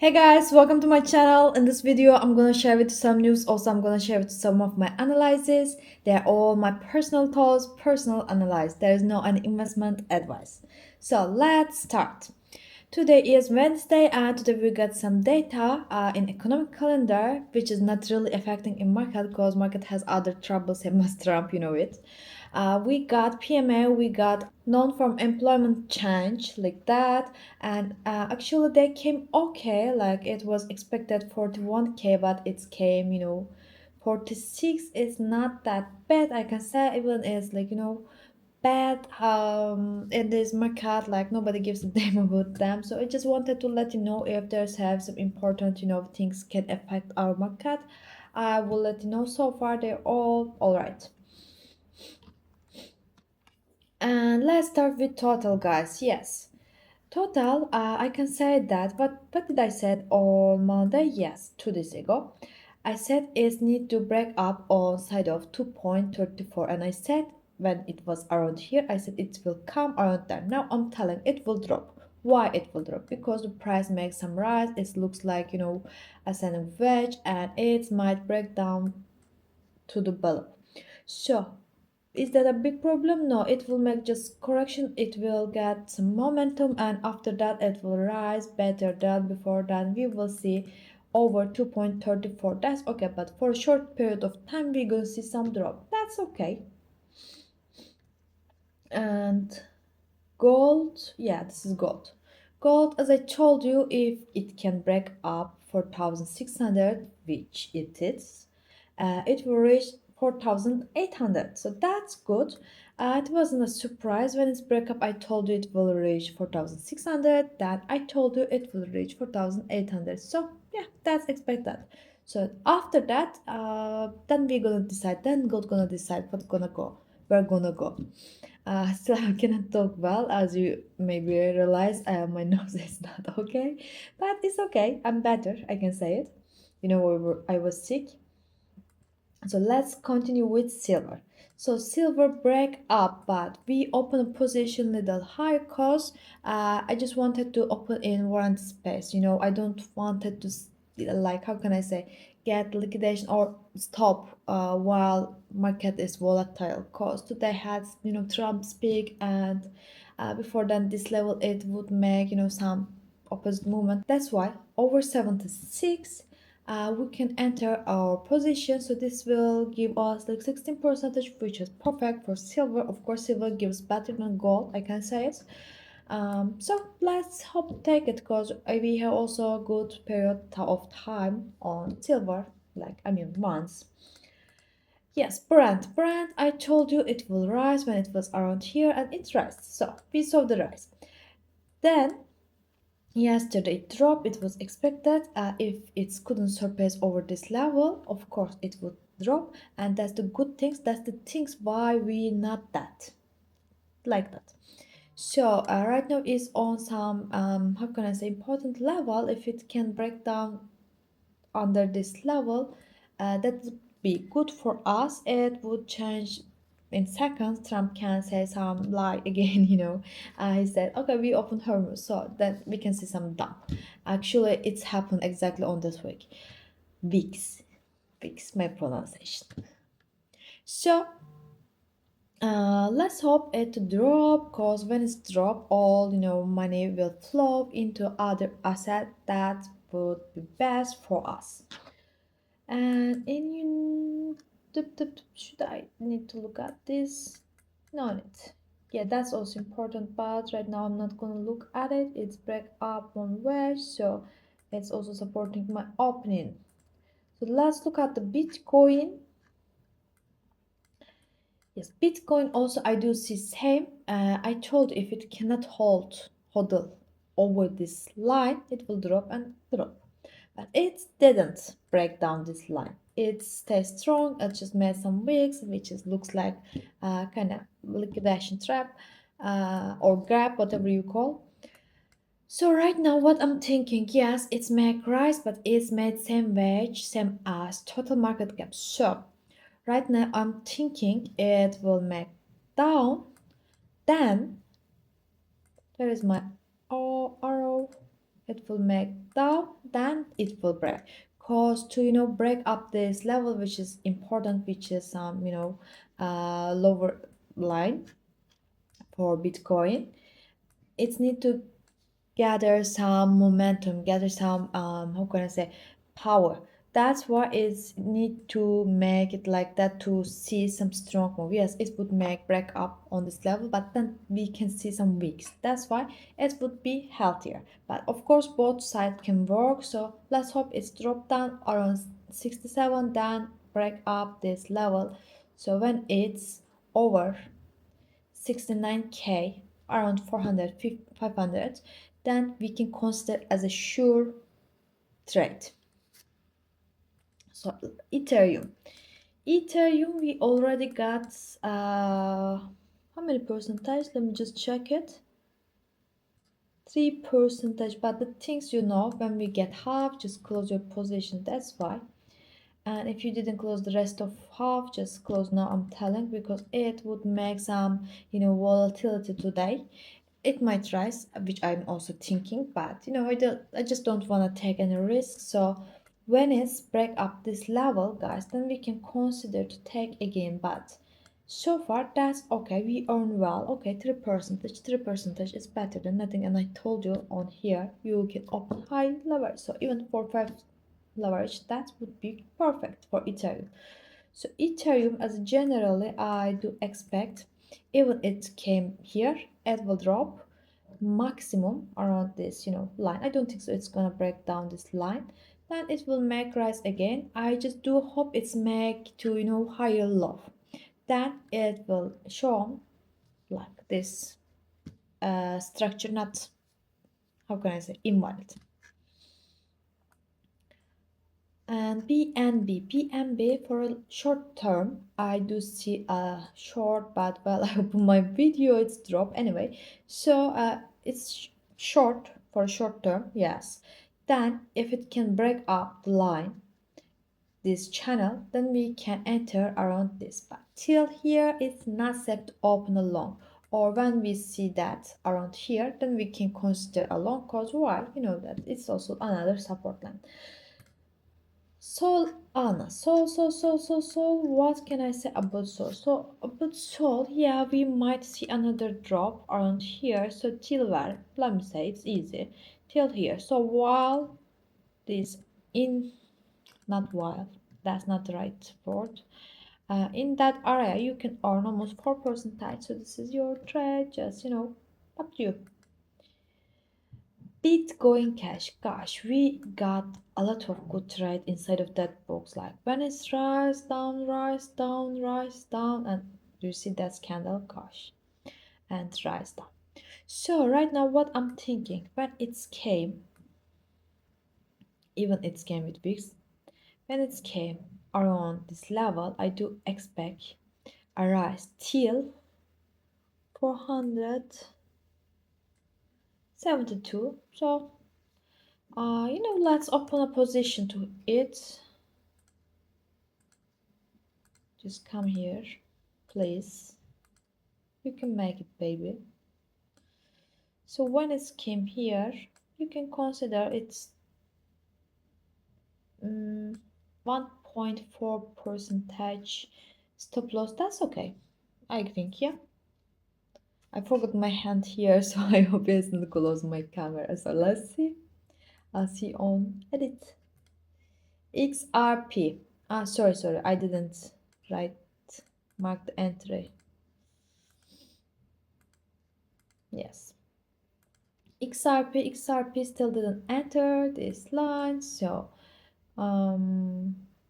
Hey guys, welcome to my channel. In this video, I'm gonna share with you some news. Also, I'm gonna share with you some of my analysis. They're all my personal thoughts, personal analysis. There is no any investment advice. So let's start. Today is Wednesday, and today we got some data in economic calendar, which is not really affecting in market because market has other troubles. Same as Trump, you know it. We got PMA, we got non-farm employment change like that, and actually they came okay. Like it was expected 41K, but it came 46 is not that bad. I can say even is like bad in this market, like nobody gives a damn about them. So I just wanted to let you know if there's have some important things can affect our market. I will let you know. So far they're all right. And let's start with total, guys. Yes, total, I can say that. But what did I said on Monday? Yes, 2 days ago. I said it need to break up on side of 2.34, and I said when it was around here, I said it will come around time. Now I'm telling it will drop. Why it will drop? Because the price makes some rise. It looks like a sandwich wedge, and it might break down to the below. So is that a big problem? No, it will make just correction. It will get some momentum, and after that it will rise better than before. Then we will see over 2.34. That's okay, but for a short period of time we're gonna see some drop. That's okay. And gold, yeah, this is gold. Gold, as I told you, if it can break up 4,600, which it is, it will reach 4,800. So that's good. It wasn't a surprise when it's break up. I told you it will reach 4,600. That I told you it will reach 4,800. So yeah, that's expected. So after that, then we're gonna decide. Then God gonna decide what's gonna go. We're gonna go. So I cannot talk well, as you maybe realize. My nose is not okay, but it's okay. I'm better. I can say it. I was sick. So let's continue with silver. So silver break up, but we open a position little higher cause I just wanted to open in warrant space. I don't wanted to like, how can I say, get liquidation or stop while market is volatile. Cause today had Trump speak, and before then this level it would make some opposite movement. That's why over 76 we can enter our position. So this will give us like 16 percentage, which is perfect for silver. Of course silver gives better than gold, I can say it. So let's hope take it, because we have also a good period of time on silver, like I mean months. Yes, Brent, I told you it will rise when it was around here, and it rised. So we saw the rise. Then yesterday it dropped. It was expected. If it couldn't surpass over this level, of course it would drop, and that's the good things. That's the things why we not that like that. So right now is on some how can I say, important level. If it can break down under this level, that would be good for us. It would change in seconds. Trump can say some lie again. He said, okay, we open Hormuz, so then we can see some dump. Actually it's happened exactly on this weeks, my pronunciation. So let's hope it drop, cause when it's drop, all money will flow into other asset that would be best for us. And should I need to look at this? No need. Yeah, that's also important, but right now I'm not gonna look at it. It's break up one wedge, so it's also supporting my opening. So let's look at the Bitcoin. Yes, Bitcoin also I do see same. I told if it cannot hodl over this line, it will drop and drop. But it didn't break down this line. It stays strong. It just made some wicks, which looks like kind of liquidation trap or grab, whatever you call. So right now what I'm thinking, yes, it's make rise, but it's made same wedge, same as total market cap. So right now I'm thinking it will make down, then where is my arrow? It will make down, it will break. Cause to break up this level, which is important, which is lower line for Bitcoin, it need to gather some momentum, gather some how can I say, power. That's why it's need to make it like that to see some strong move. Yes, it would make break up on this level, but then we can see some weeks. That's why it would be healthier. But of course, both sides can work. So let's hope it's dropped down around 67, then break up this level. So when it's over 69k, around 400 500, then we can consider as a sure trade. So Ethereum, we already got how many percentage, let me just check it. 3%, but the things, when we get half, just close your position, that's why. And if you didn't close the rest of half, just close now, I'm telling, because it would make some volatility today. It might rise, which I'm also thinking, but I just don't want to take any risk. So when it's break up this level, guys, then we can consider to take again. But so far that's okay, we earn well. Okay, 3% is better than nothing. And I told you on here you can open high leverage, so even 4-5 leverage, that would be perfect for Ethereum. So Ethereum, as generally, I do expect, even it came here, it will drop maximum around this line. I don't think so it's gonna break down this line, then it will make rise again. I just do hope it's make to higher low, then it will show like this structure, not, how can I say, invalid. And PNB for a short term, I do see a short, but well, I open my video, it's drop anyway. So it's short for a short term, yes. Then if it can break up the line, this channel, then we can enter around this. But till here, it's not set to open a long. Or when we see that around here, then we can consider a long, cause why? That it's also another support line. Solana, Sol. What can I say about Sol? So about Sol, yeah, we might see another drop around here. So till where? Let me say it's easy. Till here. So while this in, not while, that's not the right word. In that area, you can earn almost 4%. So this is your trade. Just up to you. Bitcoin Cash, gosh, we got a lot of good trade inside of that box. Like when it's rise down, and you see that candle, gosh, and rise down. So right now, what I'm thinking, when it came, even it came with weeks, when it came around this level, I do expect a rise till 472. So let's open a position to it. Just come here, please. You can make it, baby. So when it came here, you can consider it's 1.4% stop loss. That's okay, I think, yeah. I forgot my hand here, so I hope it's not close my camera. So let's see. I'll see on edit. XRP. Sorry, I didn't write mark the entry. Yes. XRP still didn't enter this line, so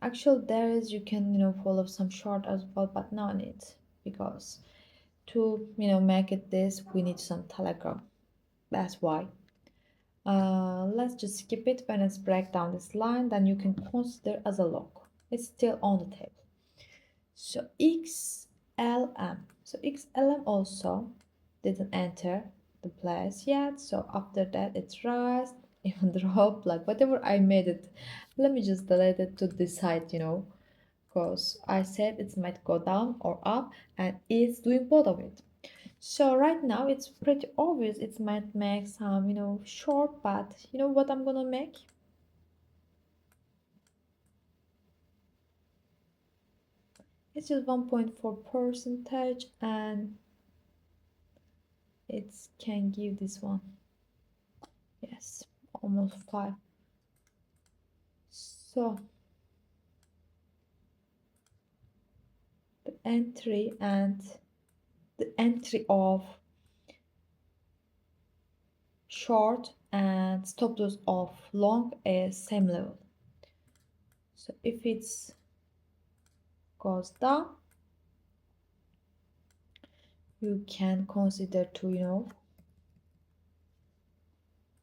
actually there is, you can follow some short as well, but no need, because to make it this, we need some Telegram. That's why. Let's just skip it. When it's break down this line, then you can consider as a lock. It's still on the table. So XLM also didn't enter the place yet. So after that it's rise, even drop, like whatever I made it. Let me just delete it to decide, because I said it might go down or up, and it's doing both of it. So right now it's pretty obvious it might make some short, but you know what I'm gonna make? It's just 1.4 percentage, and it can give this one, yes, almost 5. So the entry of short and stop loss of long is same level. So if it's goes down, you can consider to,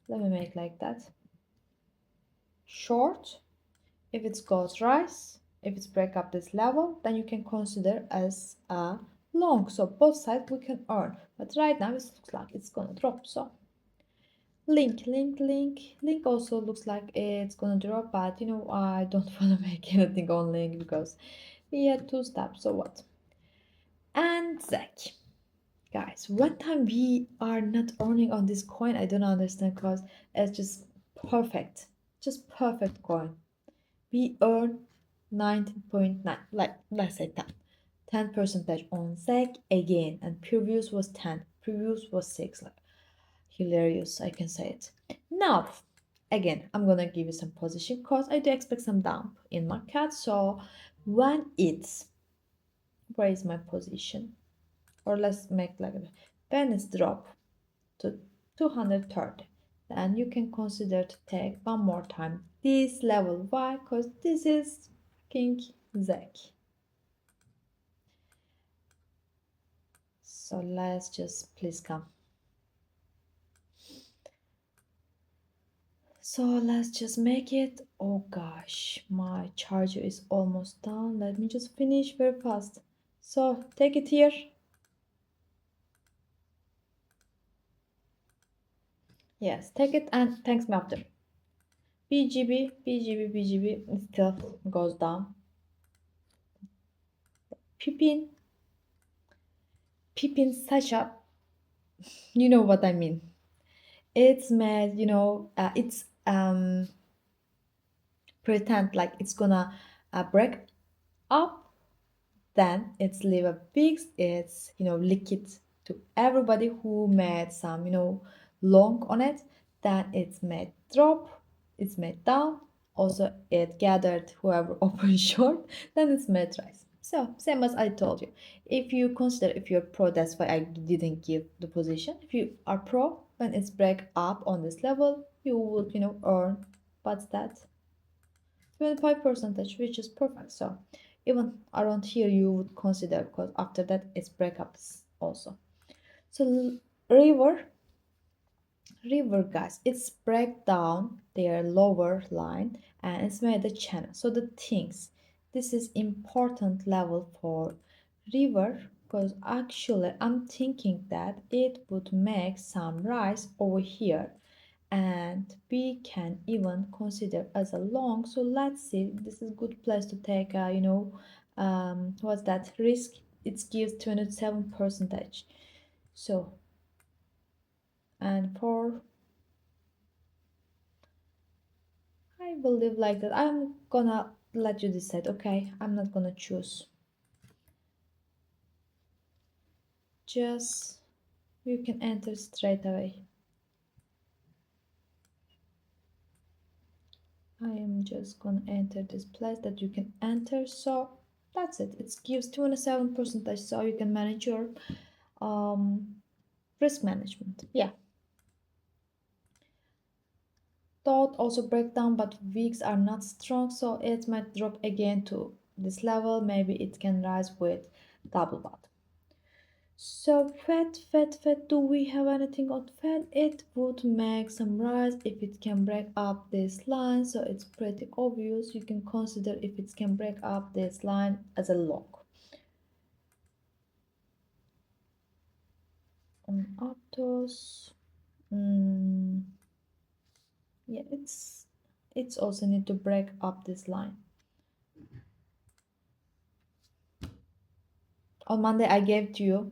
let me make like that, short. If it goes rise, if it's break up this level, then you can consider as a long. So both sides we can earn, but right now it looks like it's gonna drop. So link also looks like it's gonna drop, but I don't want to make anything on link because we had 2 steps. So what? And Zach, guys, what time we are not earning on this coin, I don't understand, because it's just perfect coin. We earn 19.9, like let's say 10 percentage on Zach again, and previous was 10, previous was 6, like hilarious, I can say it. Now again, I'm gonna give you some position because I do expect some dump in market. So when it's, where is my position, or let's make like when it's drop to 230, then you can consider to take one more time this level. Why? Because this is king Zach. So let's just please come. So let's just make it. Oh gosh, my charger is almost done. Let me just finish very fast. So take it here. Yes, take it and thanks me after. BGB it still goes down. Pippin such a, you know what I mean. It's made, it's pretend like it's gonna break up, then it's leave a big, it's liquid to everybody who made some long on it, then it's made drop, it's made down, also it gathered whoever open short, then it's made rise. So same as I told you, if you consider, if you're pro, that's why I didn't give the position. If you are pro, when it's break up on this level, you would earn, what's that, 25 percentage, which is perfect. So even around here you would consider, because after that it's breakups also. So river guys, it's break down their lower line and it's made a channel. So the things, this is important level for river, because actually I'm thinking that it would make some rise over here, and we can even consider as a long. So let's see, this is good place to take a what's that risk, it gives 27 percentage. So, and for, I believe like that, I'm gonna let you decide. Okay, I'm not gonna choose, just you can enter straight away. I am just gonna enter this place that you can enter. So that's it, it gives 27 percentage, so you can manage your risk management. Yeah, thought also breakdown, but weeks are not strong, so it might drop again to this level. Maybe it can rise with double bottom. So Fed, do we have anything on Fed? It would make some rise if it can break up this line, so it's pretty obvious. You can consider if it can break up this line as a long. On Aptos, yeah, it's also need to break up this line. On Monday I gave to you,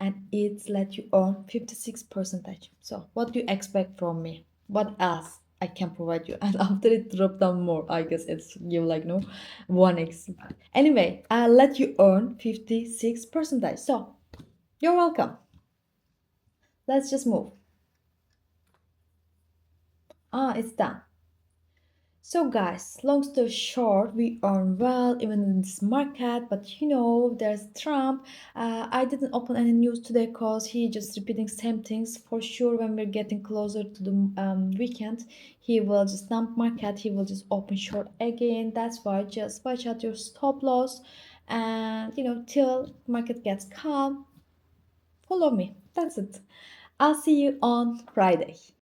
and it's let you earn 56 percentage. So what do you expect from me? What else I can provide you. And after it dropped down more, I guess it's give like no 1x. Anyway, I'll let you earn 56%. So you're welcome. Let's just move. It's done. So guys, long story short, we earn well even in this market, but there's Trump. I didn't open any news today because he just repeating same things. For sure, when we're getting closer to the weekend, he will just dump market. He will just open short again. That's why just watch out your stop loss, and till market gets calm, follow me. That's it. I'll see you on Friday.